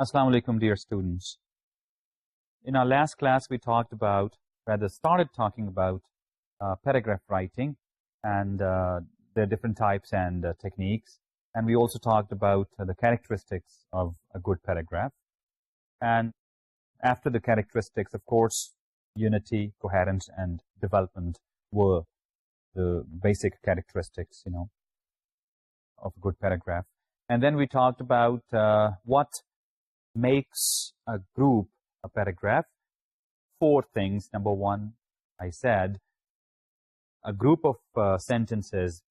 Assalamu alaikum, dear students. In our last class, we started talking about paragraph writing and their different types and techniques. And we also talked about the characteristics of a good paragraph. And after the characteristics, of course, unity, coherence, and development were the basic characteristics, of a good paragraph. And then we talked about what makes a group a paragraph. 4 things. Number 1, I said, a group of sentences,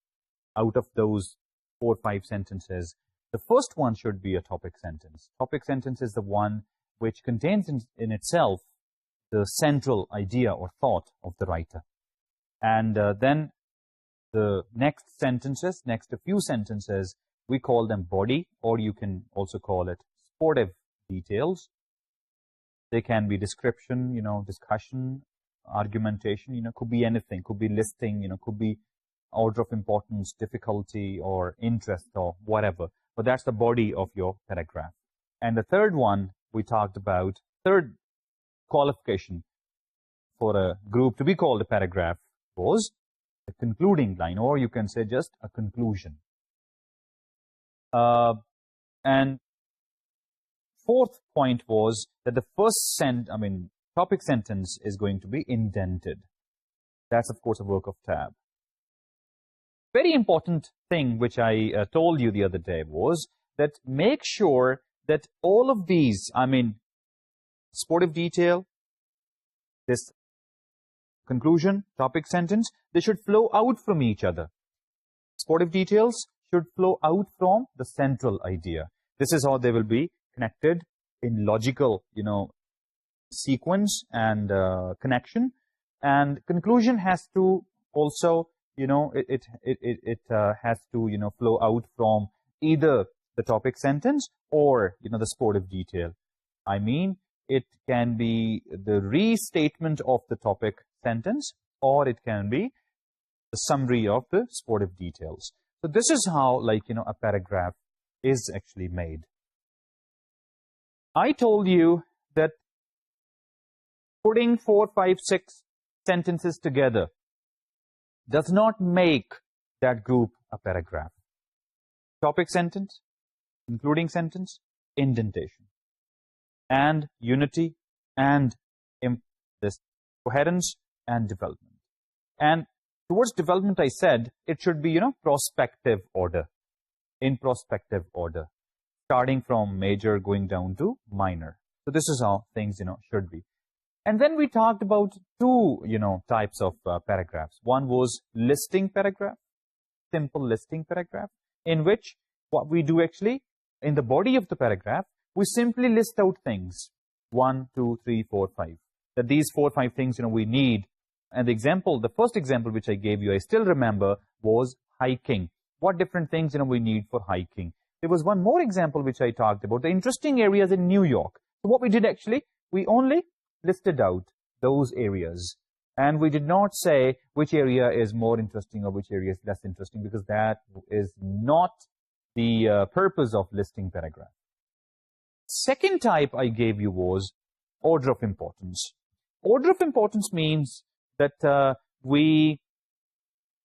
out of those 4 or 5 sentences, the first one should be a topic sentence. Topic sentence is the one which contains in itself the central idea or thought of the writer. And then the next a few sentences, we call them body, or you can also call it sportive details. They can be description, discussion, argumentation, could be anything, could be listing, could be order of importance, difficulty, or interest, or whatever. But that's the body of your paragraph. And the third one we talked about, third qualification for a group to be called a paragraph was the concluding line, or you can say just a conclusion. And fourth point was that the first topic sentence is going to be indented. That's, of course, a work of tab. Very important thing which I told you the other day was that make sure that all of these, sportive detail, this conclusion, topic sentence, they should flow out from each other. Sportive details should flow out from the central idea. This is how they will be connected in logical, sequence and connection. And conclusion has to also, it has to, flow out from either the topic sentence or, the sportive detail. It can be the restatement of the topic sentence, or it can be the summary of the sportive details. So this is how, a paragraph is actually made. I told you that putting 4, 5, 6 sentences together does not make that group a paragraph. Topic sentence, including sentence, indentation, and unity, and this coherence and development. And towards development, I said it should be, prospective order, in prospective order, starting from major going down to minor. So this is how things, should be. And then we talked about 2, types of paragraphs. One was listing paragraph, simple listing paragraph, in which what we do actually, in the body of the paragraph, we simply list out things, 1, 2, 3, 4, 5. That these 4 or 5 things, we need. And the first example which I gave you, I still remember, was hiking. What different things, we need for hiking. There was one more example which I talked about, the interesting areas in New York. So what we did actually, we only listed out those areas. And we did not say which area is more interesting or which area is less interesting, because that is not the purpose of listing paragraph. Second type I gave you was order of importance. Order of importance means that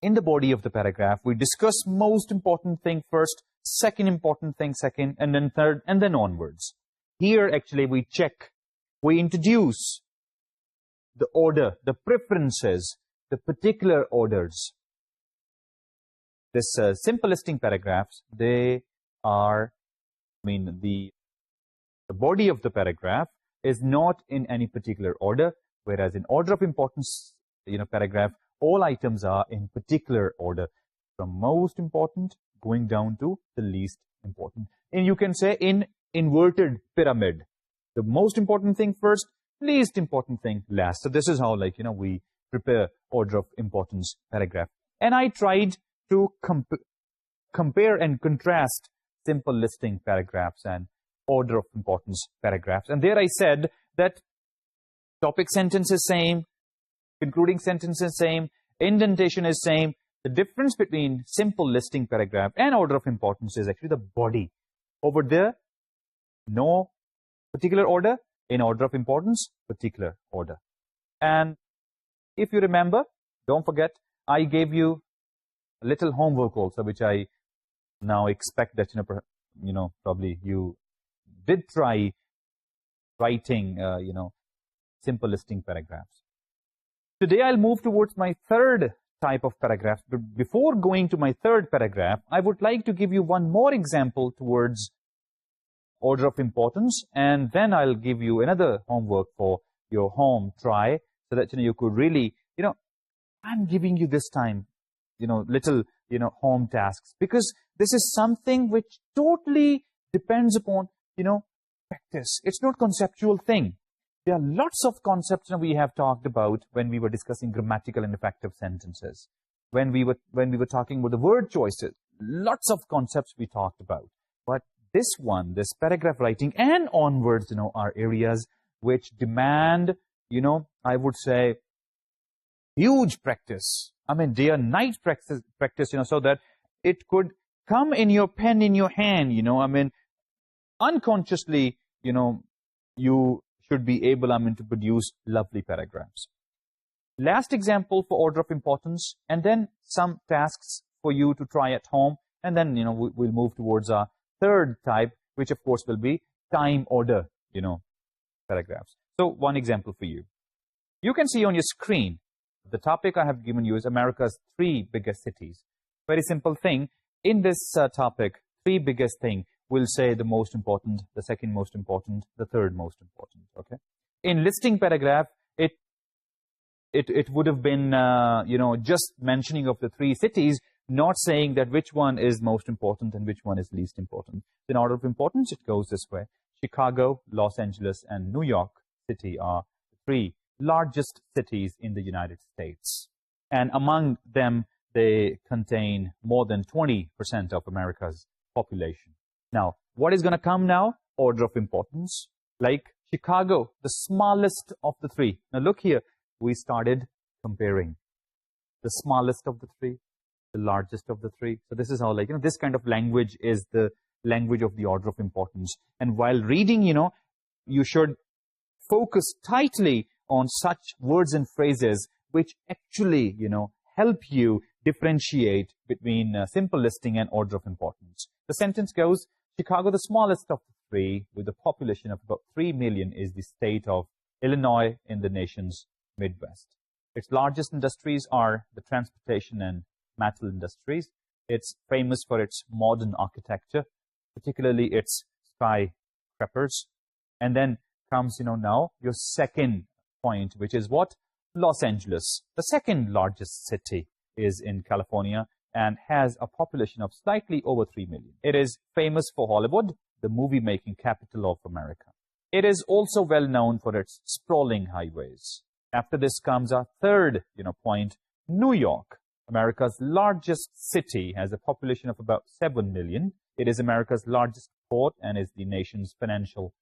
in the body of the paragraph, we discuss most important thing first, second important thing second, and then third, and then onwards. Here, actually, we introduce the order, the preferences, the particular orders. This simple listing paragraphs, they are, the body of the paragraph is not in any particular order, whereas in order of importance, paragraph, all items are in particular order, from most important going down to the least important. And you can say in inverted pyramid, the most important thing first, least important thing last. So this is how, we prepare order of importance paragraph. And I tried to compare and contrast simple listing paragraphs and order of importance paragraphs. And there I said that topic sentence is same, concluding sentence is same, indentation is same. The difference between simple listing paragraph and order of importance is actually the body. Over there, no particular order, in order of importance, particular order. And if you remember, don't forget, I gave you a little homework also, which I now expect that, probably you did try writing, simple listing paragraphs. Today, I'll move towards my third type of paragraph. But before going to my third paragraph, I would like to give you one more example towards order of importance, and then I'll give you another homework for your home try, so that you could really, I'm giving you this time, little, home tasks, because this is something which totally depends upon, practice. It's not conceptual thing. There are lots of concepts we have talked about when we were discussing grammatical and effective sentences. When we were talking about the word choices, lots of concepts we talked about. But this one, this paragraph writing and onwards, are areas which demand, I would say, huge practice. I mean, day and night practice, so that it could come in your pen in your hand, I mean, unconsciously, you should be able, to produce lovely paragraphs. Last example for order of importance, and then some tasks for you to try at home, and then, we'll move towards our third type, which of course will be time order, paragraphs. So, one example for you. You can see on your screen, the topic I have given you is America's 3 biggest cities. Very simple thing. In this topic, 3 biggest thing, we'll say the most important, the second most important, the third most important, okay? In listing paragraph, it would have been, just mentioning of the 3 cities, not saying that which one is most important and which one is least important. In order of importance, it goes this way. Chicago, Los Angeles, and New York City are the 3 largest cities in the United States. And among them, they contain more than 20% of America's population. Now, what is going to come now? Order of importance. Like Chicago, the smallest of the 3. Now, look here. We started comparing the smallest of the 3, the largest of the 3. So, this is how, this kind of language is the language of the order of importance. And while reading, you should focus tightly on such words and phrases which actually, help you differentiate between simple listing and order of importance. The sentence goes, Chicago, the smallest of the 3, with a population of about 3 million, is the state of Illinois in the nation's Midwest. Its largest industries are the transportation and metal industries. It's famous for its modern architecture, particularly its skyscrapers. And then comes, now your second point, which is what? Los Angeles, the second largest city, is in California and has a population of slightly over 3 million. It is famous for Hollywood, the movie-making capital of America. It is also well known for its sprawling highways. After this comes our third, point, New York, America's largest city, has a population of about 7 million. It is America's largest port and is the nation's financial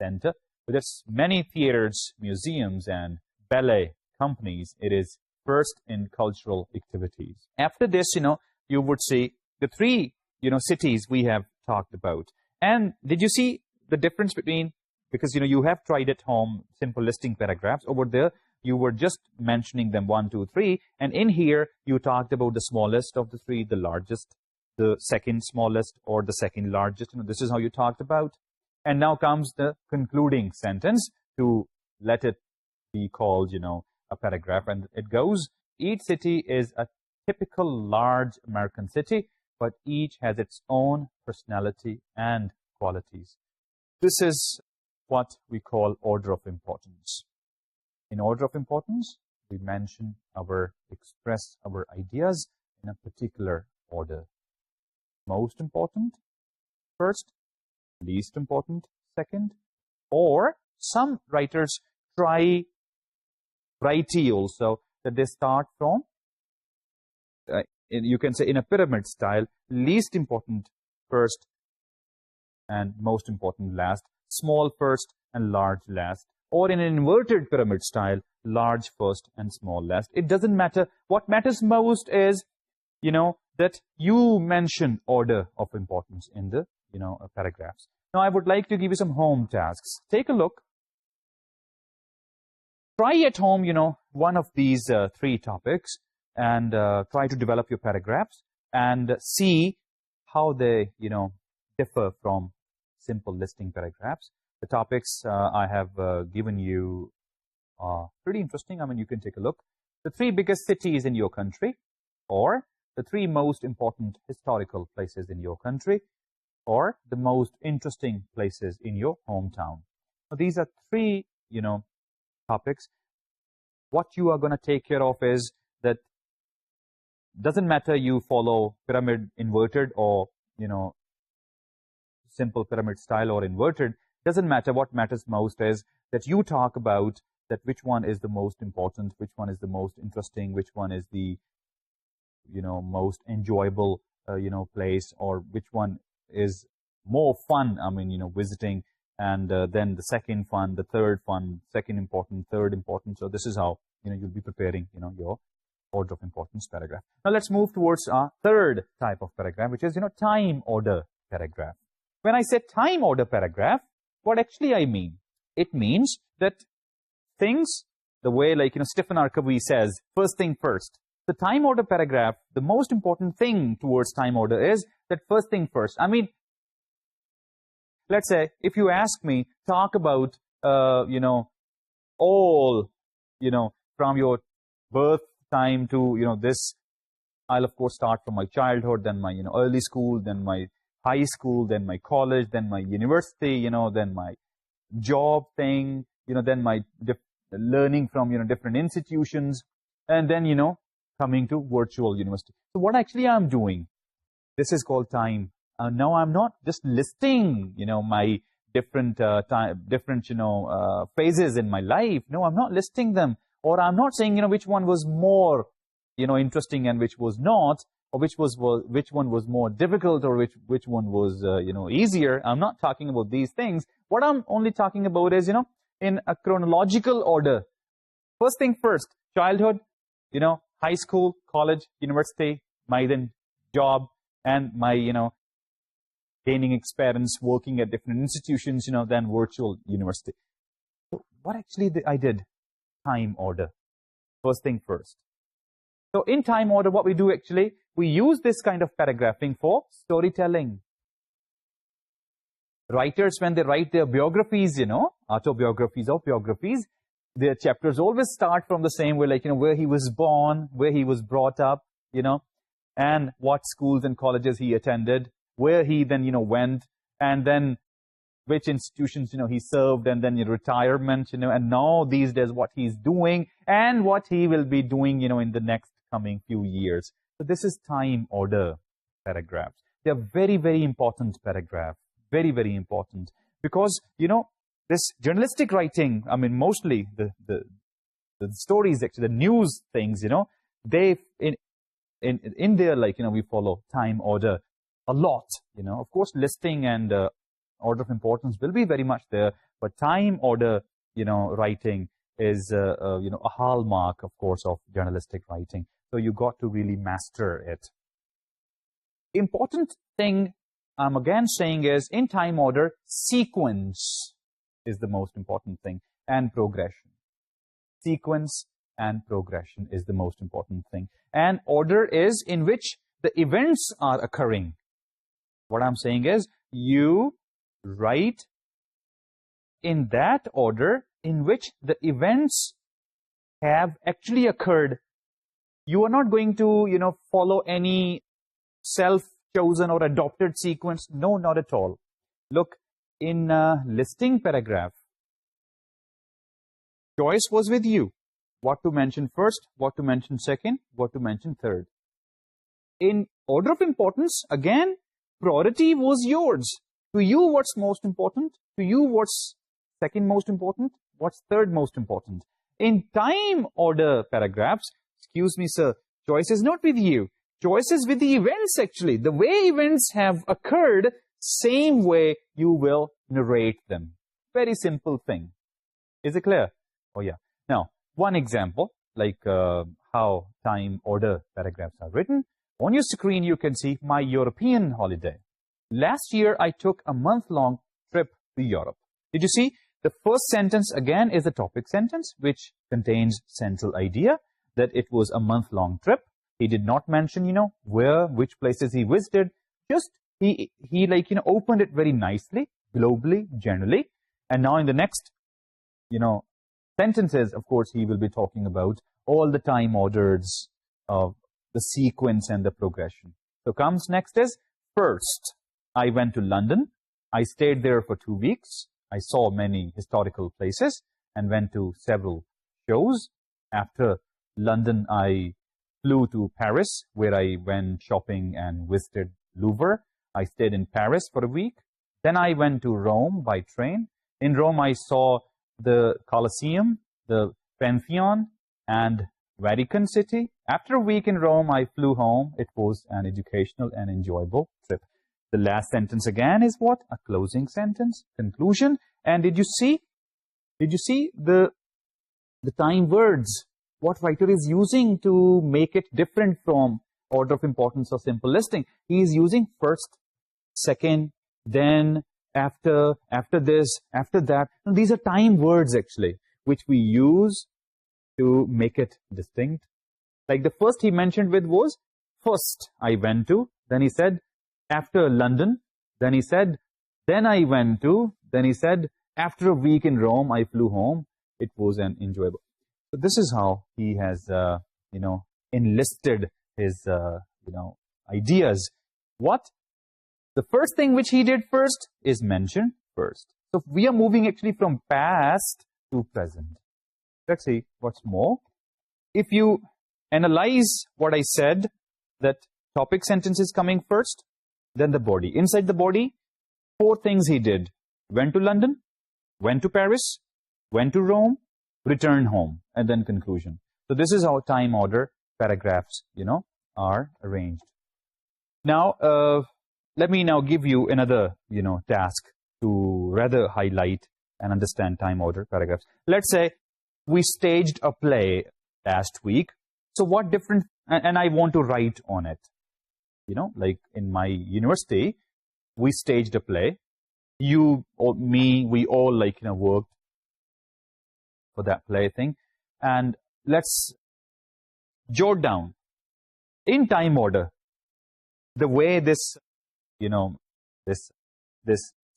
center. With its many theaters, museums, and ballet companies, it is first in cultural activities. After this, you would see the 3, cities we have talked about. And did you see the difference between, because, you have tried at home simple listing paragraphs. Over there, you were just mentioning them 1, 2, 3. And in here, you talked about the smallest of the 3, the largest, the second smallest, or the second largest. This is how you talked about. And now comes the concluding sentence to let it be called, a paragraph. And it goes, each city is a typical large American city, but each has its own personality and qualities. This is what we call order of importance. In order of importance, we express our ideas in a particular order. Most important, first. Least important, second. Or some writers try variety also, that they start from, you can say in a pyramid style, least important first and most important last, small first and large last. Or in an inverted pyramid style, large first and small last. It doesn't matter. What matters most is, that you mention order of importance in the, paragraphs. Now, I would like to give you some home tasks. Take a look. Try at home, one of these three topics and try to develop your paragraphs and see how they, differ from simple listing paragraphs. The topics I have given you are pretty interesting. I mean, you can take a look. The three biggest cities in your country, or the three most important historical places in your country, or the most interesting places in your hometown. Now, these are three, topics. What you are going to take care of is that doesn't matter you follow pyramid inverted or, simple pyramid style or inverted. Doesn't matter. What matters most is that you talk about that which one is the most important, which one is the most interesting, which one is the, most enjoyable, place, or which one is more fun, I mean, visiting, and then the second fun, the third fun, second important, third important. So this is how, you'll be preparing, your order of importance paragraph. Now, let's move towards our third type of paragraph, which is, time order paragraph. When I say time order paragraph, what actually I mean? It means that things, the way like, Stephen R. Covey says, first thing first. The time order paragraph, the most important thing towards time order is that first thing first. I mean, let's say, if you ask me, talk about, all, from your birth time to, this, I'll of course start from my childhood, then my, early school, then my high school, then my college, then my university, then my job thing, then my learning from, different institutions, and then, coming to virtual university. So what actually I'm doing, this is called time. Now I'm not just listing, my different, phases in my life. No, I'm not listing them. Or I'm not saying, which one was more, interesting and which was not, or which one was more difficult, or which one was, easier. I'm not talking about these things. What I'm only talking about is, in a chronological order. First thing first, childhood, high school, college, university, my then job, and my, gaining experience working at different institutions, then virtual university. So what actually I did? Time order. First thing first. So in time order, what we do actually, we use this kind of paragraphing for storytelling. Writers, when they write their biographies, autobiographies or biographies, their chapters always start from the same way, like, where he was born, where he was brought up, and what schools and colleges he attended, where he then, went, and then which institutions, he served, and then retirement, and now these days what he's doing, and what he will be doing, in the next coming few years. So this is time order paragraphs. They're very, very important paragraph. Very, very important. Because, this journalistic writing, I mean, mostly the stories, actually, the news things, they, in there, like, we follow time order a lot, Of course, listing and order of importance will be very much there, but time order, writing is, a hallmark, of course, of journalistic writing. So you got to really master it. Important thing I'm again saying is, in time order, sequence is the most important thing, and progression. Sequence and progression is the most important thing. And order is in which the events are occurring. What I'm saying is, you write in that order in which the events have actually occurred. You are not going to, follow any self-chosen or adopted sequence. No, not at all. Look, in listing paragraph, choice was with you. What to mention first, what to mention second, what to mention third. In order of importance, again, priority was yours. To you, what's most important? To you, what's second most important? What's third most important? In time order paragraphs, excuse me, sir, choice is not with you. Choice is with the events, actually. The way events have occurred, same way you will narrate them. Very simple thing. Is it clear? Oh, yeah. Now, one example, like how time order paragraphs are written. On your screen, you can see my European holiday. Last year, I took a month-long to Europe. Did you see? The first sentence again is a topic sentence which contains central idea that it was a month-long trip. He did not mention, where, which places he visited. Just he like, opened it very nicely, globally, generally. And now in the next, sentences, of course, he will be talking about all the time orders of the sequence and the progression. So comes next is, first, I went to London. I stayed there for 2 weeks. I saw many historical places and went to several shows. After London, I flew to Paris, where I went shopping and visited Louvre. I stayed in Paris for a week. Then I went to Rome by train. In Rome, I saw the Colosseum, the Pantheon, and Vatican City. After a week in Rome, I flew home. It was an educational and enjoyable trip. The last sentence again is what? A closing sentence, conclusion. And did you see the time words? What writer is using to make it different from order of importance or simple listing? He is using first, second, then, after this, after that. And these are time words actually, which we use to make it distinct. Like the first he mentioned with was, first I went to, then he said, after London, then he said, then I went to, then he said, after a week in Rome, I flew home. It was an enjoyable. So this is how he has, enlisted his, ideas. What? The first thing which he did first is mention first. So we are moving actually from past to present. Let's see what's more. If you analyze what I said, that topic sentence is coming first, then the body. Inside the body, 4 things he did. Went to London, went to Paris, went to Rome, returned home, and then conclusion. So this is how time order paragraphs, are arranged. Now, let me now give you another, task to rather highlight and understand time order paragraphs. Let's say we staged a play last week. So what different, and I want to write on it. Like in my university, we staged a play. You or me, we all worked for that play thing. And let's jot down in time order the way this, this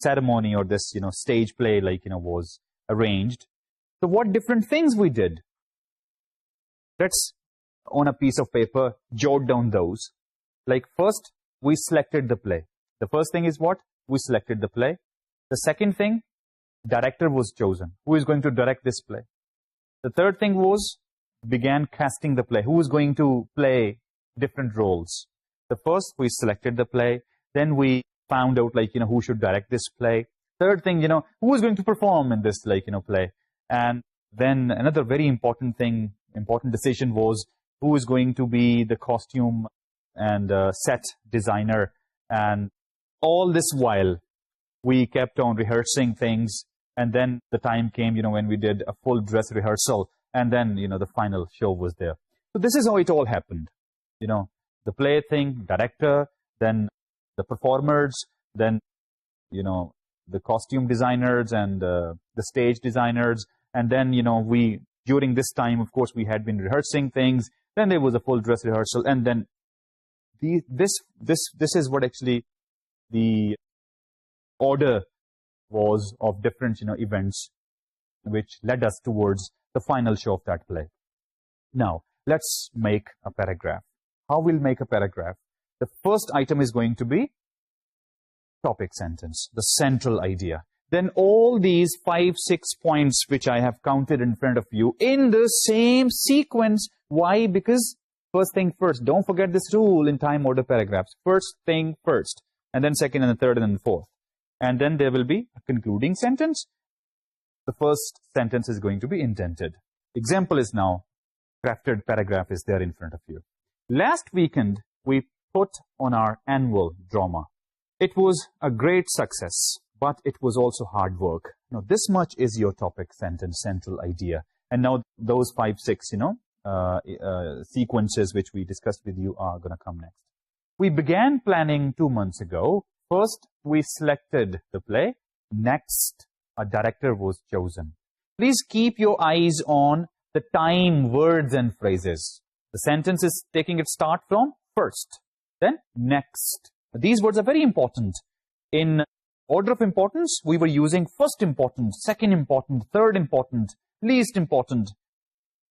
ceremony or this, stage play was arranged. So what different things we did? Let's, on a piece of paper, jot down those. Like first, we selected the play. The first thing is what? We selected the play. The second thing, director was chosen. Who is going to direct this play? The third thing was, began casting the play. Who is going to play different roles? The first, we selected the play. Then we found out, who should direct this play. Third thing, who is going to perform in this, play. And then another very important thing, important decision was, who is going to be the costume and set designer. And all this while, we kept on rehearsing things. And then the time came, when we did a full dress rehearsal. And then, the final show was there. So this is how it all happened. The play thing, director, then the performers, then, the costume designers and the stage designers. And then, during this time, of course, we had been rehearsing things. Then there was a full dress rehearsal. And then this is what actually the order was of different, events which led us towards the final show of that play. Now, let's make a paragraph. How we'll make a paragraph? The first item is going to be topic sentence, the central idea. Then all these 5-6 points which I have counted in front of you in the same sequence. Why? Because first thing first. Don't forget this rule in time order paragraphs. First thing first, and then second and the third and then the fourth. And then there will be a concluding sentence. The first sentence is going to be indented. Example is now, crafted paragraph is there in front of you. Last weekend, we put on our annual drama. It was a great success, but it was also hard work. Now, this much is your topic sentence, central idea. And now those 5-6, sequences which we discussed with you are going to come next. We began planning 2 months ago. First, we selected the play. next, a director was chosen. Please keep your eyes on the time, words and phrases. The sentence is taking its start from first, then next. These words are very important. In order of importance, we were using first important, second important, third important, least important.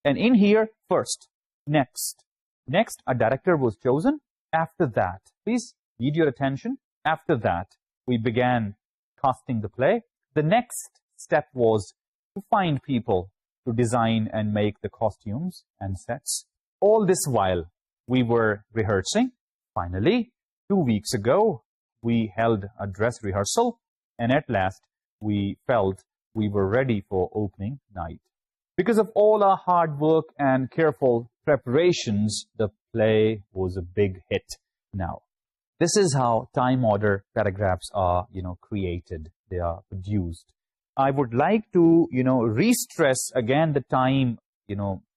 And in here, first, next. Next, a director was chosen. After that, please need your attention. After that, we began casting the play. The next step was to find people to design and make the costumes and sets. All this while, we were rehearsing. Finally, 2 weeks ago, we held a dress rehearsal, and at last, we felt we were ready for opening night. Because of all our hard work and careful preparations, the play was a big hit now. This is how time order paragraphs are, created. They are produced. I would like to, re-stress again the time,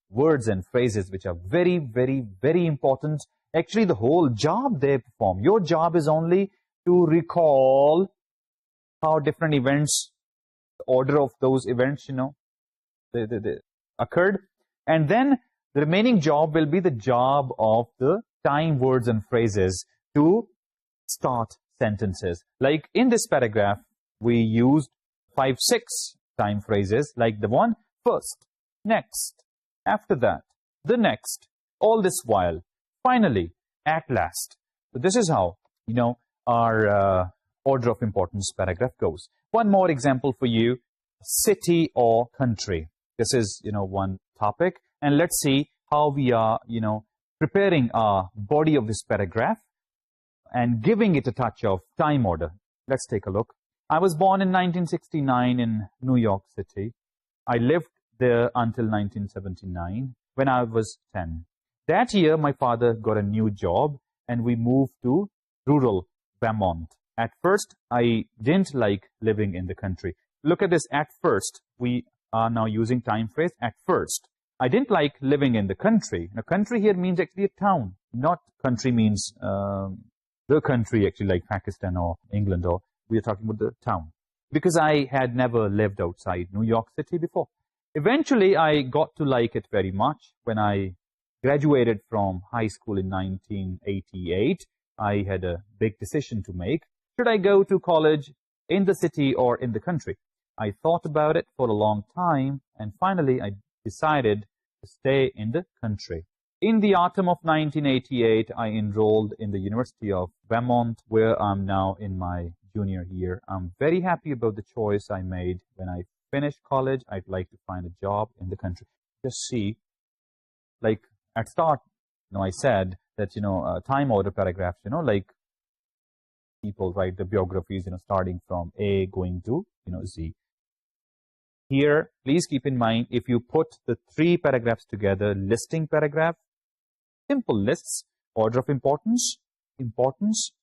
words and phrases which are very, very, very important. Actually, the whole job they perform. Your job is only to recall how different events, the order of those events, they occurred. And then the remaining job will be the job of the time, words and phrases to start sentences. Like in this paragraph, we used 5, 6 time phrases, like the one, first, next, after that, the next, all this while, finally, at last. So this is how, our order of importance paragraph goes. One more example for you, city or country. This is, one topic. And let's see how we are, preparing our body of this paragraph and giving it a touch of time order. Let's take a look. I was born in 1969 in New York City. I lived there until 1979 when I was 10. That year, my father got a new job and we moved to rural Vermont. At first, I didn't like living in the country. Look at this, at first. We are now using time phrase, at first. I didn't like living in the country. Now, country here means actually a town. Not country means the country, actually, like Pakistan or England, or we are talking about the town. Because I had never lived outside New York City before. Eventually, I got to like it very much. When I graduated from high school in 1988, I had a big decision to make. Should I go to college in the city or in the country? I thought about it for a long time, and finally I decided to stay in the country. In the autumn of 1988, I enrolled in the University of Vermont, where I'm now in my junior year. I'm very happy about the choice I made. When I finish college, I'd like to find a job in the country. Just see, like at start, I said that, time order paragraphs, like people write the biographies, starting from A going to, Z. Here, please keep in mind, if you put the 3 paragraphs together, listing paragraph, simple lists, order of importance,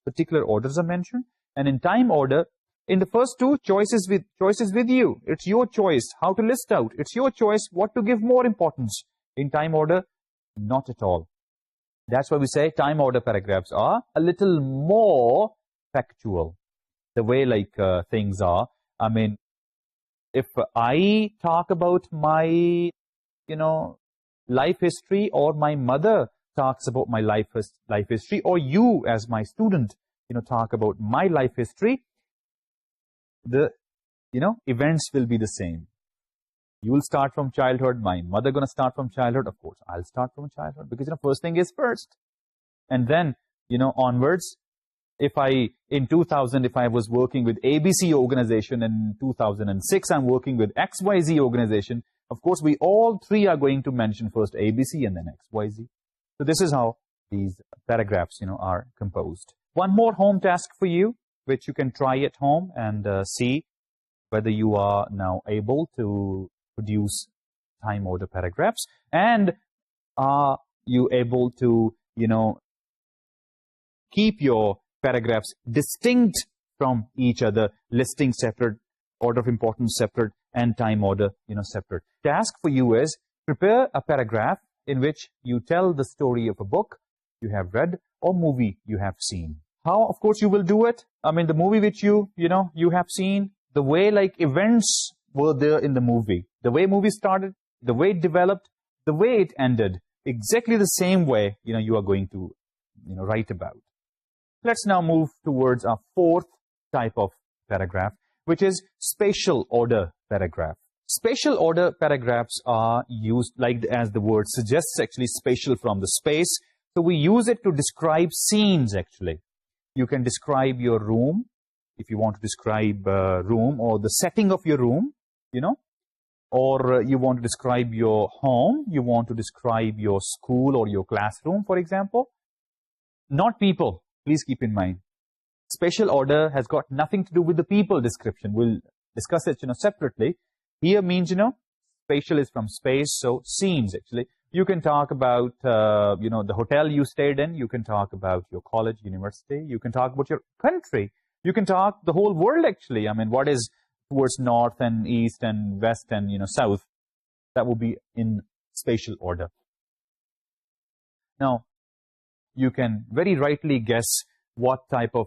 particular orders are mentioned, and in time order, in the first 2, choices with you. It's your choice how to list out. It's your choice what to give more importance. In time order, not at all. That's why we say time order paragraphs are a little more factual. The way things are. I mean, if I talk about my, life history, or my mother talks about my life history, or you as my student, talk about my life history, the, events will be the same. You will start from childhood. My mother going to start from childhood. Of course, I'll start from childhood because, first thing is first. And then, onwards, in 2000, if I was working with ABC organization, in 2006, I'm working with XYZ organization, of course, we all 3 are going to mention first ABC and then XYZ. So this is how these paragraphs, are composed. One more home task for you, which you can try at home and see whether you are now able to produce time order paragraphs, and are you able to, keep your paragraphs distinct from each other, listing separate, order of importance separate, and time order, separate. Task for you is prepare a paragraph in which you tell the story of a book you have read or movie you have seen. How, of course, you will do it. I mean, the movie which you have seen, the way like events were there in the movie, the way movie started, the way it developed, the way it ended, exactly the same way, you are going to, write about. Let's now move towards our fourth type of paragraph, which is spatial order paragraph. Spatial order paragraphs are used, like as the word suggests, actually spatial from the space. So we use it to describe scenes, actually. You can describe your room, if you want to describe a room or the setting of your room, or you want to describe your home, you want to describe your school or your classroom, for example. Not people, please keep in mind. Spatial order has got nothing to do with the people description. We'll discuss it, separately. Here means, spatial is from space, so scenes, actually. You can talk about, the hotel you stayed in. You can talk about your college, university. You can talk about your country. You can talk the whole world, actually. I mean, what is towards north and east and west and, south? That would be in spatial order. Now, you can very rightly guess what type of,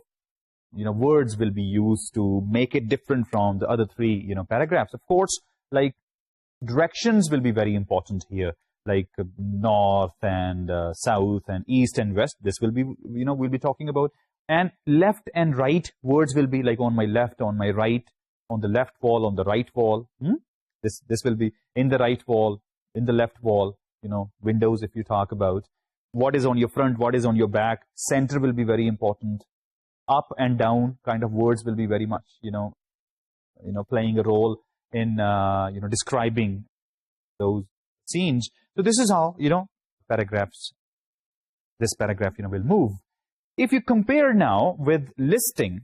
words will be used to make it different from the other three, paragraphs. Of course, like directions will be very important here, like north and south and east and west. This will be, we'll be talking about. And left and right words will be like on my left, on my right, on the left wall, on the right wall. This will be in the right wall, in the left wall, windows if you talk about. What is on your front, what is on your back. Center will be very important. Up and down kind of words will be very much, playing a role in, describing those scenes. So this is how, paragraphs, this paragraph, will move. If you compare now with listing,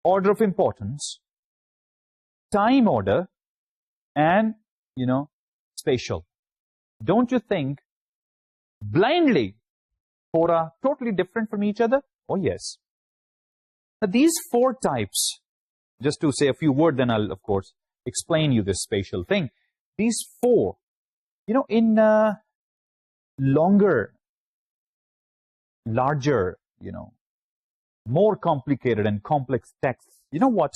order of importance, time order, and, spatial, don't you think blindly four are totally different from each other? Oh, yes. Now, these four types, just to say a few words, then I'll, of course, explain you this spatial thing. These four, in longer, larger, more complicated and complex texts, you know what?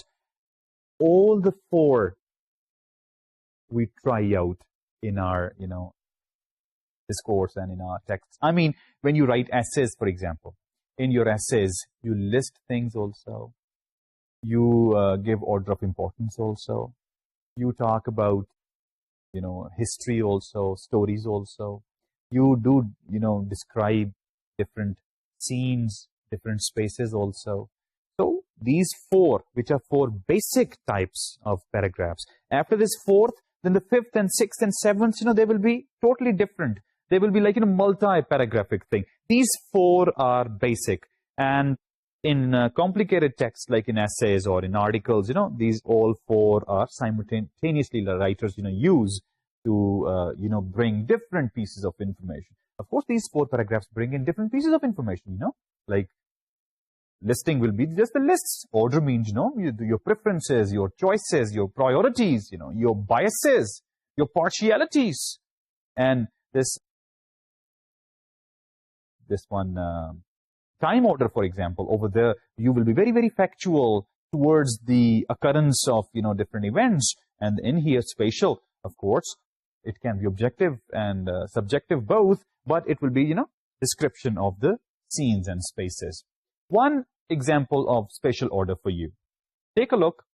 All the four we try out in our, discourse and in our texts. I mean, when you write essays, for example, in your essays, you list things also. You give order of importance also. You talk about, history also, stories also. You do, describe different scenes, different spaces also. So these four, which are four basic types of paragraphs. After this fourth, then the fifth and sixth and seventh, they will be totally different. They will be like, multi-paragraphic thing. These four are basic. And in complicated texts, like in essays or in articles, these all four are simultaneously the writers, use to, bring different pieces of information. Of course, these four paragraphs bring in different pieces of information, like listing will be just the lists. Order means, your preferences, your choices, your priorities, your biases, your partialities. And this one, time order, for example, over there, you will be very, very factual towards the occurrence of, different events. And in here, spatial, of course, it can be objective and subjective both, but it will be, description of the scenes and spaces. One example of spatial order for you. Take a look,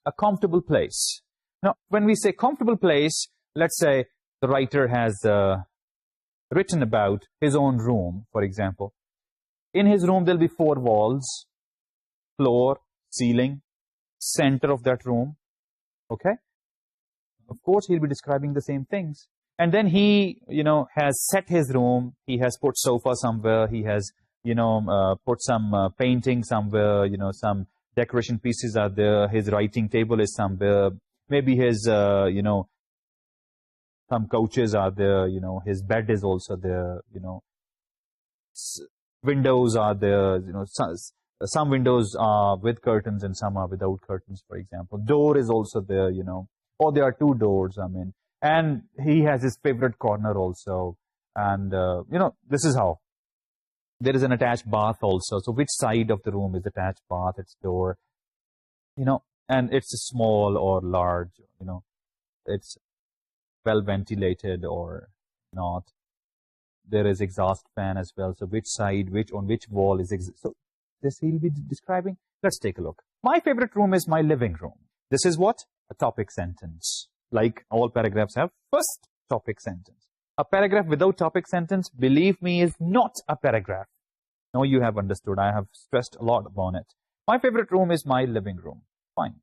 a comfortable place. Now, when we say comfortable place, let's say the writer has written about his own room, for example. In his room, there'll be four walls, floor, ceiling, center of that room, okay? Of course, he'll be describing the same things. And then he, has set his room. He has put sofa somewhere. He has, put some painting somewhere. Some decoration pieces are there. His writing table is somewhere. Maybe his, some couches are there. His bed is also there. Windows are there. Some windows are with curtains and some are without curtains, for example. Door is also there, or there are two doors, and he has his favorite corner also. And, this is how. There is an attached bath also. So which side of the room is attached bath, its door? and it's small or large, it's well ventilated or not. There is exhaust fan as well. So which side, on which wall is so this he'll be describing. Let's take a look. My favorite room is my living room. This is what? A topic sentence. Like all paragraphs have first topic sentence. A paragraph without topic sentence, believe me, is not a paragraph. Now you have understood. I have stressed a lot upon it. My favorite room is my living room. Fine.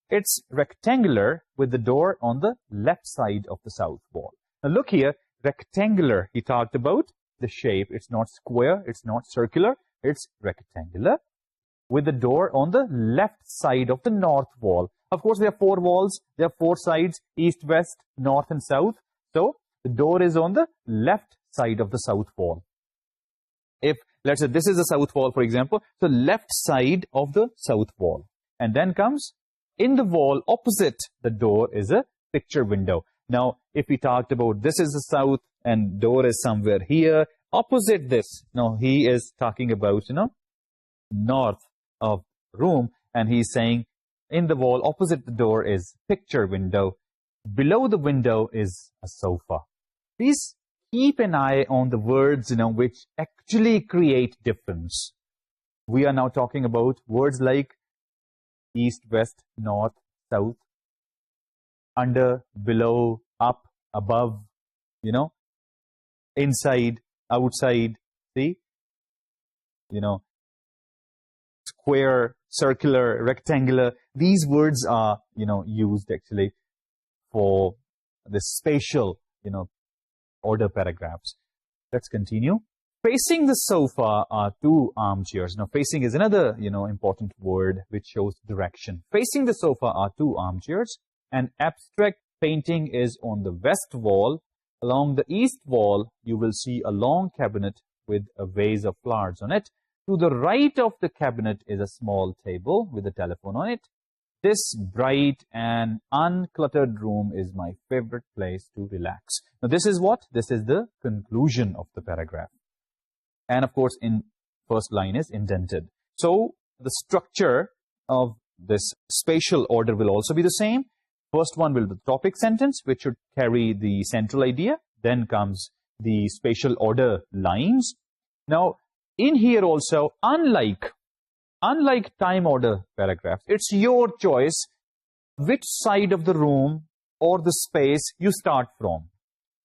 It's rectangular with the door on the left side of the south wall. Now look here, rectangular. He talked about the shape. It's not square. It's not circular. It's rectangular with the door on the left side of the north wall. Of course, there are 4 walls. There are 4 sides, east, west, north, and south. So the door is on the left side of the south wall. If, let's say, this is the south wall, for example, so left side of the south wall. And then comes, in the wall opposite the door is a picture window. Now, if we talked about this is the south and door is somewhere here, opposite this, now he is talking about, north of room, and he's saying, in the wall opposite the door is picture window. Below the window is a sofa. Please keep an eye on the words, which actually create difference. We are now talking about words like east, west, north, south, under, below, up, above, inside, outside, see? Square, circular, rectangular. These words are, used actually for the spatial, order paragraphs. Let's continue. Facing the sofa are 2 armchairs. Now, facing is another, important word which shows direction. Facing the sofa are 2 armchairs. An abstract painting is on the west wall. Along the east wall, you will see a long cabinet with a vase of flowers on it. To the right of the cabinet is a small table with a telephone on it. This bright and uncluttered room is my favorite place to relax. Now, this is what? This is the conclusion of the paragraph. And, of course, in first line is indented. So, the structure of this spatial order will also be the same. First one will be the topic sentence, which should carry the central idea. Then comes the spatial order lines. Now, in here also, unlike time order paragraphs, it's your choice which side of the room or the space you start from.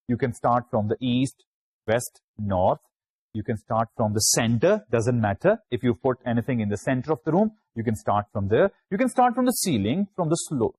You can start from the east, west, north. You can start from the center, doesn't matter. If you put anything in the center of the room, you can start from there. You can start from the ceiling, from the floor,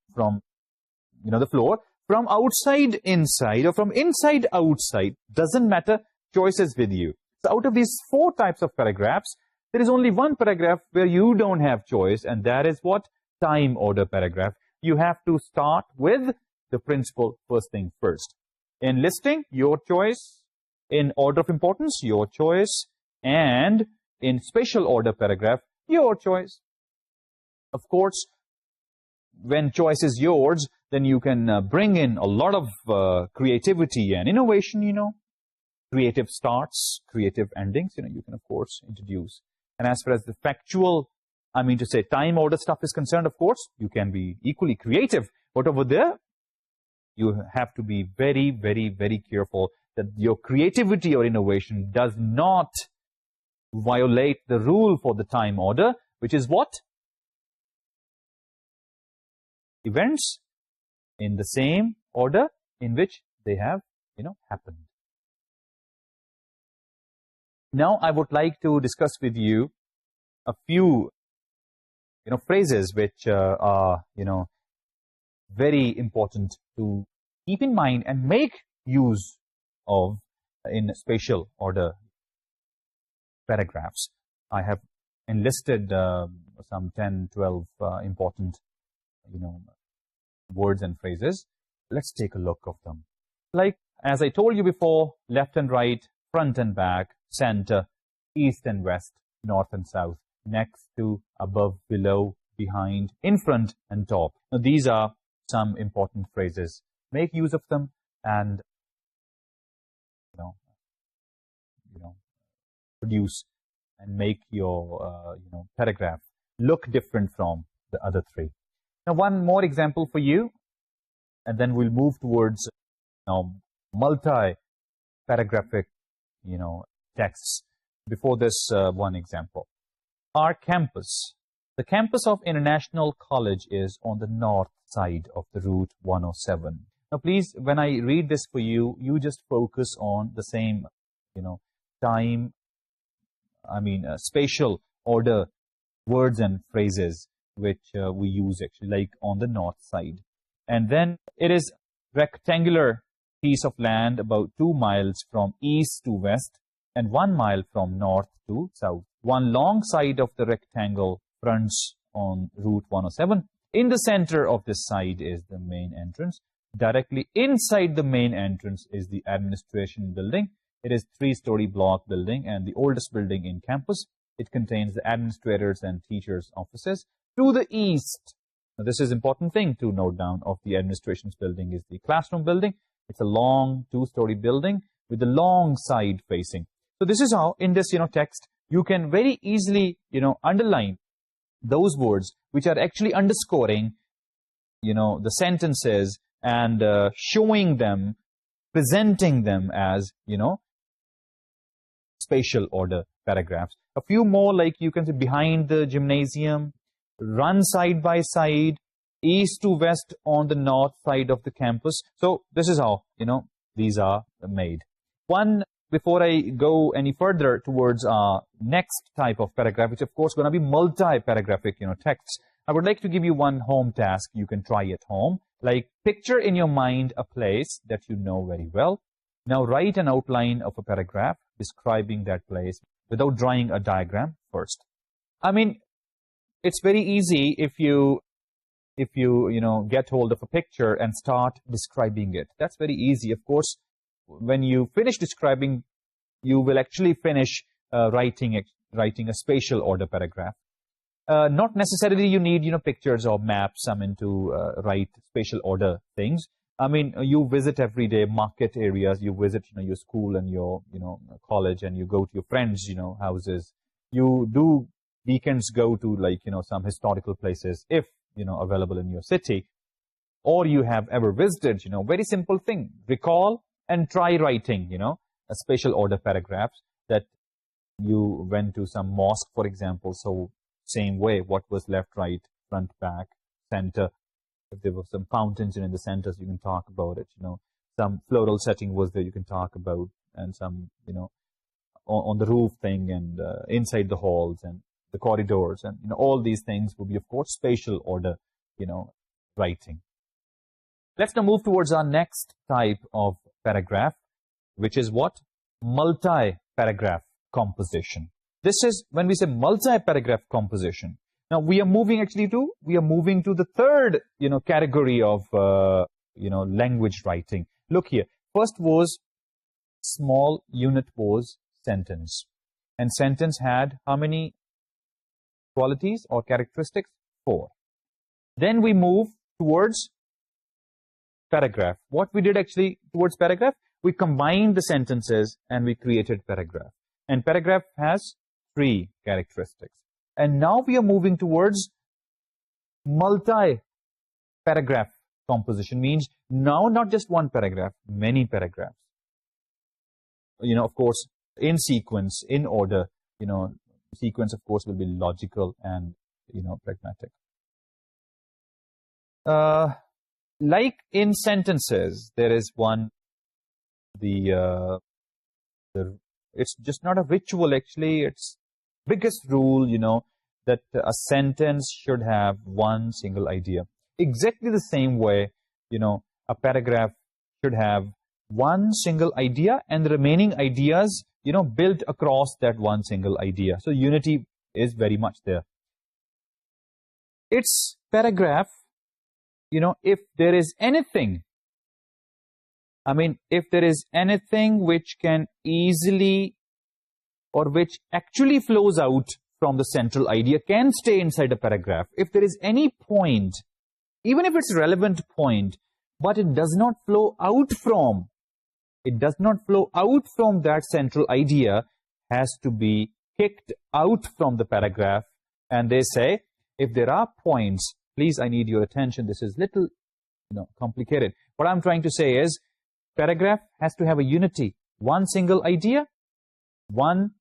from outside inside, or from inside outside. Doesn't matter. Choice is with you. So out of these 4 types of paragraphs, there is only one paragraph where you don't have choice, and that is what? Time order paragraph. You have to start with the principle first thing first. In listing, your choice. In order of importance, your choice. And in spatial order paragraph, your choice. Of course, when choice is yours, then you can bring in a lot of creativity and innovation, creative starts, creative endings, you can, of course, introduce. And as far as the factual, time order stuff is concerned, of course, you can be equally creative. But over there, you have to be very, very, very careful that your creativity or innovation does not violate the rule for the time order, which is what? Events in the same order in which they have, happened. Now, I would like to discuss with you a few, phrases which are, very important to keep in mind and make use of in spatial order paragraphs. I have enlisted some 10, 12 important, words and phrases. Let's take a look of them. Like, as I told you before, left and right, front and back, center, east and west, north and south, next to, above, below, behind, in front, and top. Now, these are some important phrases. Make use of them and, produce and make your, paragraph look different from the other 3. Now, one more example for you, and then we'll move towards now multi-paragraphic, texts. Before this, one example. Our campus. The campus of International College is on the north side of the Route 107. Now, please, when I read this for you, you just focus on the same, time, spatial order, words and phrases which we use actually, like on the north side. And then it is rectangular piece of land about 2 miles from east to west and 1 mile from north to south. One long side of the rectangle fronts on Route 107. In the center of this side is the main entrance. Directly inside the main entrance is the administration building. It is 3-story block building and the oldest building in campus. It contains the administrators and teachers' offices. To the east, now this is an important thing to note down, of the administration's building is the classroom building. It's a long 2-story building with a long side facing. So this is how in this text you can very easily underline those words which are actually underscoring the sentences and showing them, presenting them as spatial order paragraphs. A few more, like you can say behind the gymnasium, run side by side, east to west on the north side of the campus. So this is how these are made. One, before I go any further towards our next type of paragraph, which of course going to be multi-paragraphic texts, I would like to give you one home task you can try at home. Like, picture in your mind a place that you know very well. Now write an outline of a paragraph describing that place without drawing a diagram first. It's very easy if you get hold of a picture and start describing it. That's very easy. Of course, when you finish describing, you will actually finish writing a spatial order paragraph. Not necessarily you need pictures or maps to write spatial order things. You visit every day market areas, you visit your school and your college, and you go to your friends houses. You do weekends go to some historical places if available in your city, or you have ever visited. Very simple thing, recall and try writing a spatial order paragraphs that you went to some mosque, for example. So same way, what was left, right, front, back, center. If there were some fountains in the centers, you can talk about it. Some floral setting was there, you can talk about, and some on the roof thing, and inside the halls and the corridors, and all these things will be of course spatial order writing. Let's now move towards our next type of paragraph, which is what? Multi-paragraph composition. This is when we say multi-paragraph composition. Now we are moving to the third category of language writing. Look here. First was small unit was sentence, and sentence had how many qualities or characteristics? 4. Then we move towards paragraph. What we did actually towards paragraph, we combined the sentences and we created paragraph. And paragraph has 3 characteristics. And now we are moving towards multi-paragraph composition. Means now not just one paragraph, many paragraphs. Of course, in sequence, in order. Sequence of course will be logical and pragmatic. Like in sentences, there is one, it's just not a ritual actually, it's biggest rule, that a sentence should have one single idea. Exactly the same way, a paragraph should have one single idea and the remaining ideas, built across that one single idea. So unity is very much there. It's paragraph, if there is anything, if there is anything which can easily or which actually flows out from the central idea, can stay inside a paragraph. If there is any point, even if it's a relevant point, but it does not flow out from, that central idea, has to be kicked out from the paragraph. And they say, if there are points, please, I need your attention. This is little, complicated. What I'm trying to say is, paragraph has to have a unity. One single idea, one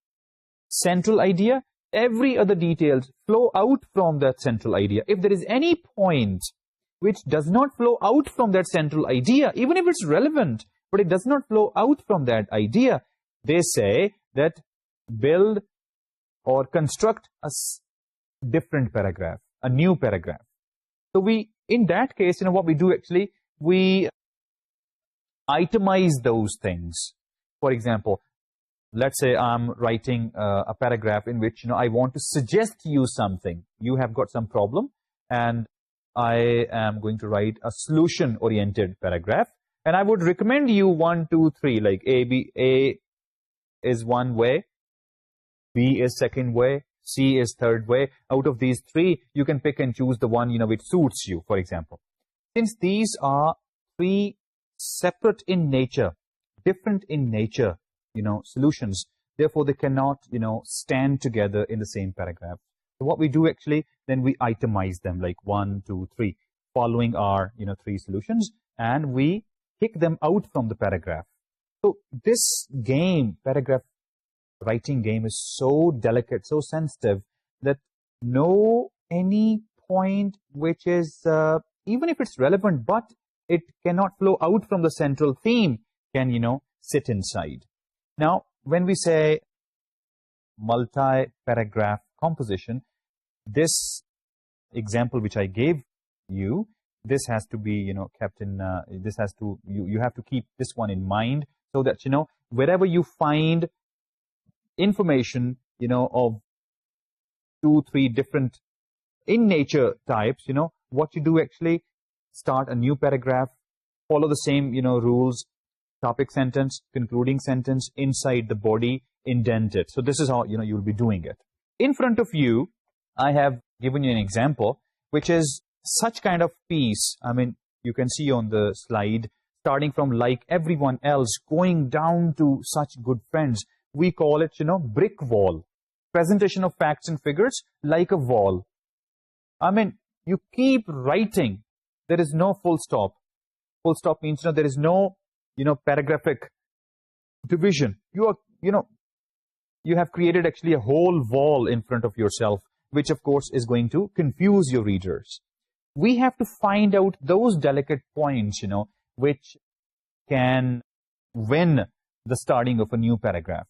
central idea. Every other details flow out from that central idea. If there is any point which does not flow out from that central idea, even if it's relevant, but it does not flow out from that idea, they say that build or construct a different paragraph, a new paragraph. So we, in that case, what we do actually, we itemize those things. For example, let's say I'm writing a paragraph in which, I want to suggest to you something. You have got some problem, and I am going to write a solution-oriented paragraph. And I would recommend you 1, 2, 3, like A is one way, B is second way, C is third way. Out of these 3, you can pick and choose the one, which suits you, for example. Since these are 3 separate in nature, different in nature, solutions, therefore they cannot, stand together in the same paragraph. So what we do actually, then we itemize them like 1, 2, 3, following our, 3 solutions, and we kick them out from the paragraph. So this game, paragraph writing game, is so delicate, so sensitive, that any point which is, even if it's relevant, but it cannot flow out from the central theme, can, sit inside. Now, when we say multi-paragraph composition, this example which I gave you, this has to be, kept in, this has to, you have to keep this one in mind, so that, wherever you find information, of 2, 3 different in nature types, what you do actually, start a new paragraph, follow the same, rules, topic sentence, concluding sentence, inside the body, indent it. So this is how, you'll be doing it. In front of you, I have given you an example, which is such kind of piece. I mean, you can see on the slide, starting from like everyone else, going down to such good friends. We call it, brick wall. Presentation of facts and figures like a wall. I mean, you keep writing. There is no full stop. Full stop means, there is no, paragraphic division. You are, you have created actually a whole wall in front of yourself, which of course is going to confuse your readers. We have to find out those delicate points, which can win the starting of a new paragraph.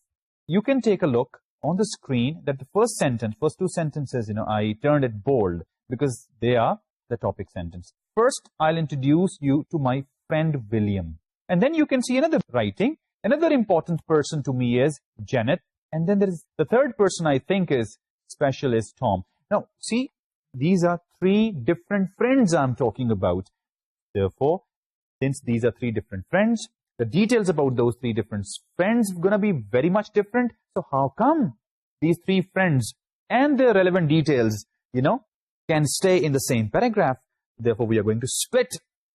You can take a look on the screen that the first 2 sentences, I turned it bold because they are the topic sentence. First, I'll introduce you to my friend William. And then you can see another writing. Another important person to me is Janet. And then there is the third person I think is special is Tom. Now, see, these are 3 different friends I'm talking about. Therefore, since these are 3 different friends, the details about those 3 different friends are going to be very much different. So how come these 3 friends and their relevant details, can stay in the same paragraph? Therefore, we are going to split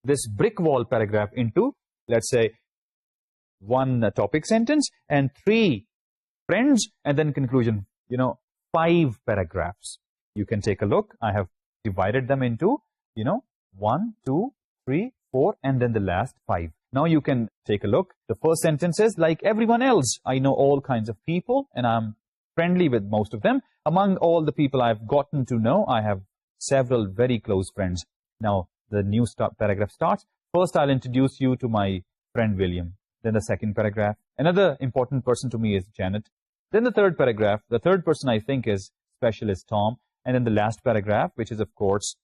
this brick wall paragraph into, let's say, 1 topic sentence and 3 friends, and then conclusion, 5 paragraphs. You can take a look. I have divided them into, 1, 2, 3, 4, and then the last 5. Now you can take a look. The first sentence is, like everyone else, I know all kinds of people, and I'm friendly with most of them. Among all the people I've gotten to know, I have several very close friends. Now, the new paragraph starts. First, I'll introduce you to my friend William. Then the second paragraph. Another important person to me is Janet. Then the third paragraph. The third person I think is specialist Tom. And then the last paragraph, which is, of course,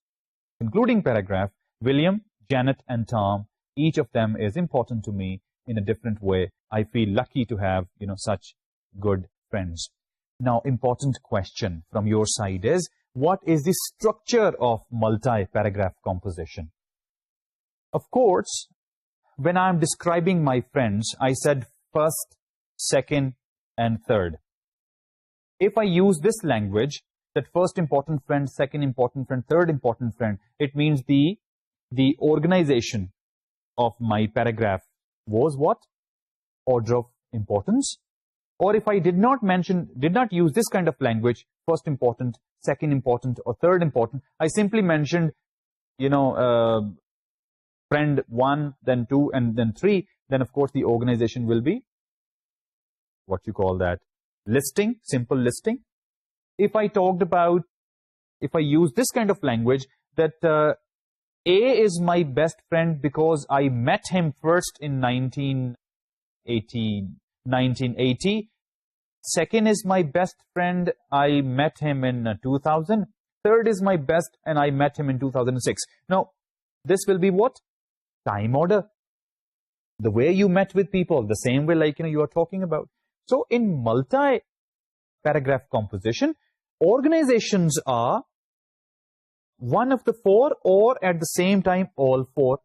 concluding paragraph. William, Janet, and Tom. Each of them is important to me in a different way. I feel lucky to have, such good friends. Now, important question from your side is, what is the structure of multi-paragraph composition? Of course, when I'm describing my friends, I said first, second, and third. If I use this language, that first important friend, second important friend, third important friend, it means the organization of my paragraph was what? Order of importance. Or if I did not use this kind of language, first important, second important, or third important, I simply mentioned friend 1, then 2, and then 3, then of course the organization will be what you call that, listing, simple listing. If I use this kind of language, that A is my best friend because I met him first in 1980. Second is my best friend, I met him in 2000. Third is my best, and I met him in 2006. Now, this will be what? Time order. The way you met with people, the same way like, you are talking about. So, in multi-paragraph composition, organizations are one of the 4 or at the same time all 4.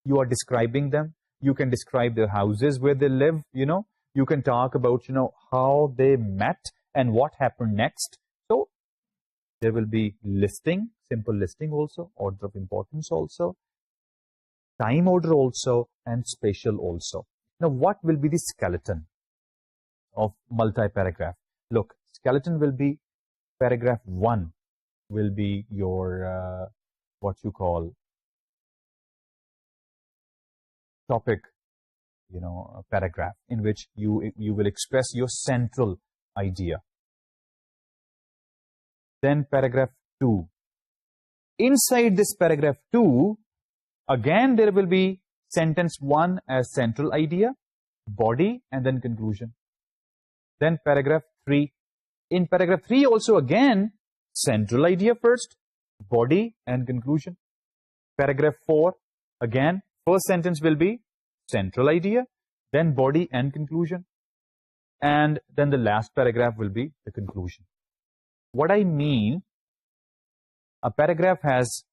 You are describing them. You can describe their houses where they live, You can talk about, how they met and what happened next. So, there will be listing, simple listing also, order of importance also, time order also, and spatial also. Now, what will be the skeleton of multi-paragraph? Look, skeleton will be paragraph 1 will be your, what you call, topic, a paragraph in which you will express your central idea. Then paragraph 2. Inside this paragraph 2, again there will be sentence 1 as central idea, body, and then conclusion. Then paragraph 3. In paragraph 3 also again, central idea first, body, and conclusion. Paragraph 4, again, first sentence will be central idea, then body and conclusion. And then the last paragraph will be the conclusion. What I mean, a paragraph has,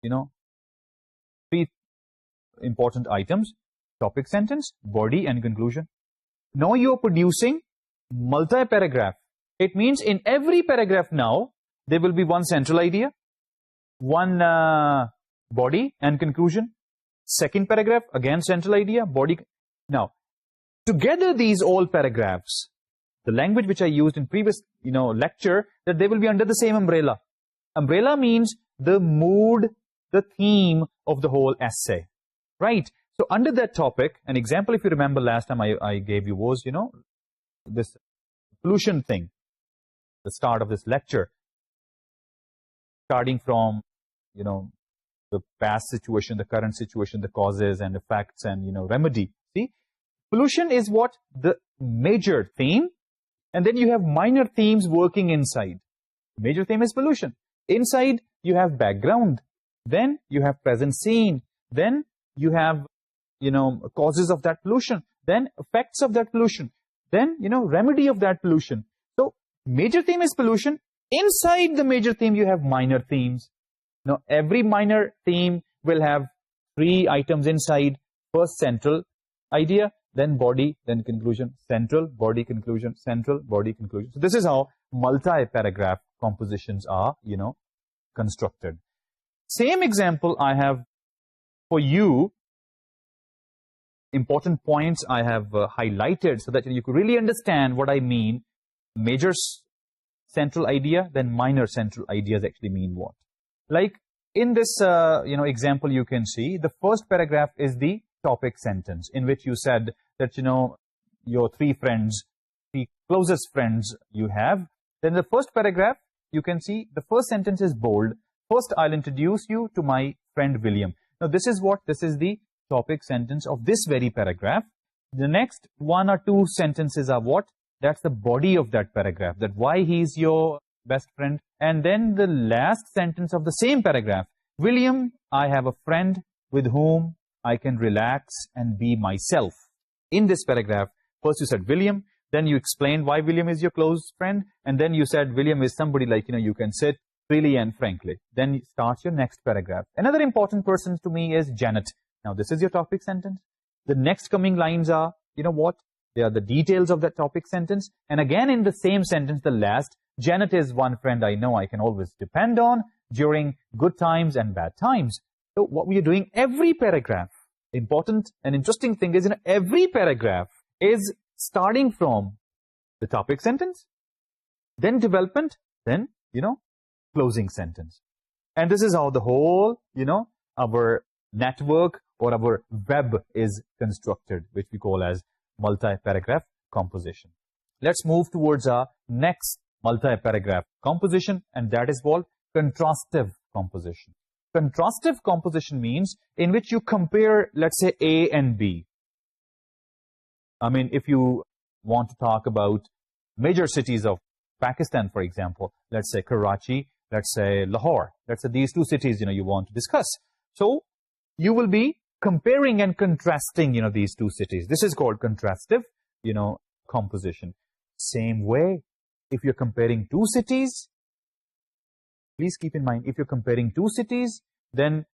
3 important items: topic sentence, body, and conclusion. Now you are producing multi-paragraph. It means in every paragraph now, there will be one central idea, one body and conclusion. Second paragraph, again central idea, body. Now, together these all paragraphs, the language which I used in previous, lecture, that they will be under the same umbrella. Umbrella means the mood, the theme of the whole essay, right? So under that topic, an example, if you remember last time I gave you was, this pollution thing, the start of this lecture, starting from, the past situation, the current situation, the causes and effects and, remedy. See, pollution is what? The major theme, and then you have minor themes working inside. Major theme is pollution. Inside, you have background. Then you have present scene. Then you have, causes of that pollution. Then effects of that pollution. Then, remedy of that pollution. So, major theme is pollution. Inside the major theme, you have minor themes. Now, every minor theme will have 3 items inside. First, central idea, then body, then conclusion. Central, body, conclusion. Central, body, conclusion. So, this is how multi-paragraph compositions are, constructed. Same example I have for you. Important points I have highlighted so that you could really understand what I mean. Major central idea, then minor central ideas actually mean what. Like in this, example you can see, the first paragraph is the topic sentence in which you said that, your 3 friends, 3 closest friends you have. Then the first paragraph, you can see the first sentence is bold. First, I'll introduce you to my friend William. Now, this is what? This is the topic sentence of this very paragraph. The next 1 or 2 sentences are what? That's the body of that paragraph, that why he's your best friend. And then the last sentence of the same paragraph, William, I have a friend with whom I can relax and be myself. In this paragraph, first you said William, then you explained why William is your close friend, and then you said William is somebody like, you can sit freely and frankly. Then starts your next paragraph. Another important person to me is Janet. Now, this is your topic sentence. The next coming lines are, what? They are the details of that topic sentence. And again, in the same sentence, the last, Janet is one friend I know I can always depend on during good times and bad times. So, what we are doing, every paragraph, important and interesting thing is, every paragraph is starting from the topic sentence, then development, then, closing sentence. And this is how the whole, our network or our web is constructed, which we call as multi-paragraph composition. Let's move towards our next multi-paragraph composition, and that is called contrastive composition. Contrastive composition means in which you compare, let's say, A and B. I mean, if you want to talk about major cities of Pakistan, for example, let's say Karachi, let's say Lahore, let's say these two cities, you want to discuss. So, you will be comparing and contrasting, these two cities. This is called contrastive, composition. Same way, if you're comparing two cities, please keep in mind, if you're comparing two cities, then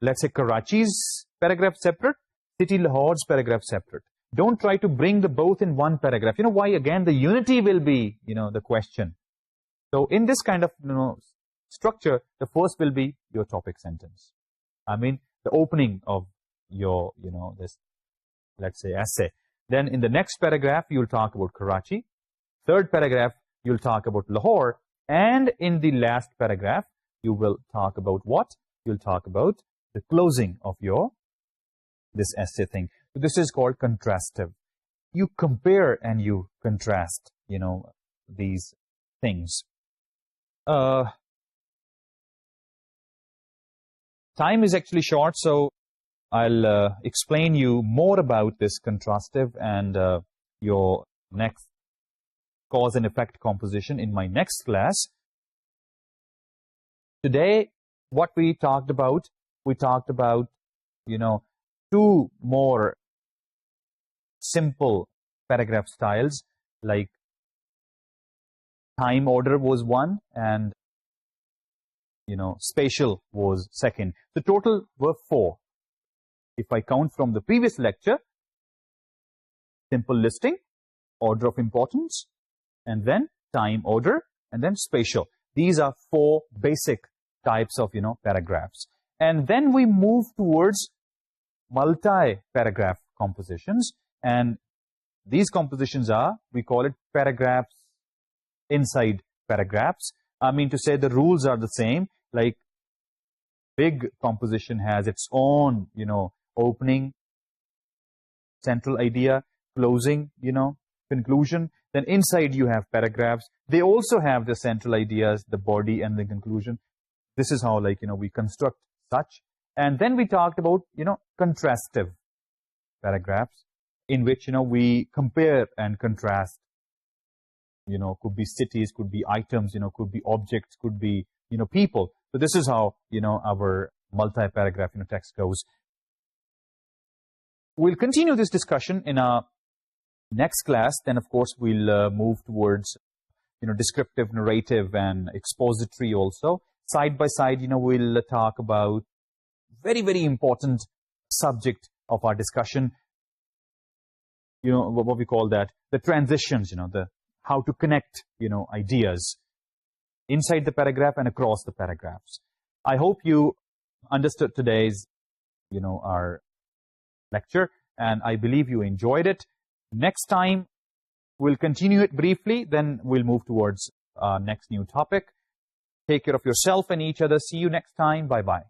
let's say Karachi's paragraph separate, city Lahore's paragraph separate. Don't try to bring the both in one paragraph. You know why? Again, the unity will be, the question. So, in this kind of, structure, the first will be your topic sentence. I mean, the opening of your, this, let's say, essay. Then, in the next paragraph, you'll talk about Karachi. Third paragraph, you'll talk about Lahore. And in the last paragraph, you will talk about what? You'll talk about the closing of your, this essay thing. So, this is called contrastive. You compare and you contrast, these things. Time is actually short, so I'll explain you more about this contrastive and your next cause and effect composition in my next class. Today, what we talked about, two more simple paragraph styles, like time order was one and spatial was second. The total were 4. If I count from the previous lecture, simple listing, order of importance, and then time order, and then spatial. These are 4 basic types of, paragraphs. And then we move towards multi-paragraph compositions. And these compositions are, we call it paragraphs inside paragraphs. I mean to say the rules are the same. Like big composition has its own, opening, central idea, closing, conclusion. Then inside you have paragraphs. They also have the central ideas, the body and the conclusion. This is how, we construct such. And then we talked about, contrastive paragraphs in which, we compare and contrast. Could be cities, could be items, could be objects, could be, people. So this is how, our multi-paragraph, text goes. We'll continue this discussion in our next class. Then, of course, we'll move towards, descriptive, narrative, and expository also. Side by side, we'll talk about very, very important subject of our discussion. What we call that, the transitions, how to connect, ideas inside the paragraph and across the paragraphs. I hope you understood today's, our lecture, and I believe you enjoyed it. Next time, we'll continue it briefly, then we'll move towards our next new topic. Take care of yourself and each other. See you next time. Bye-bye.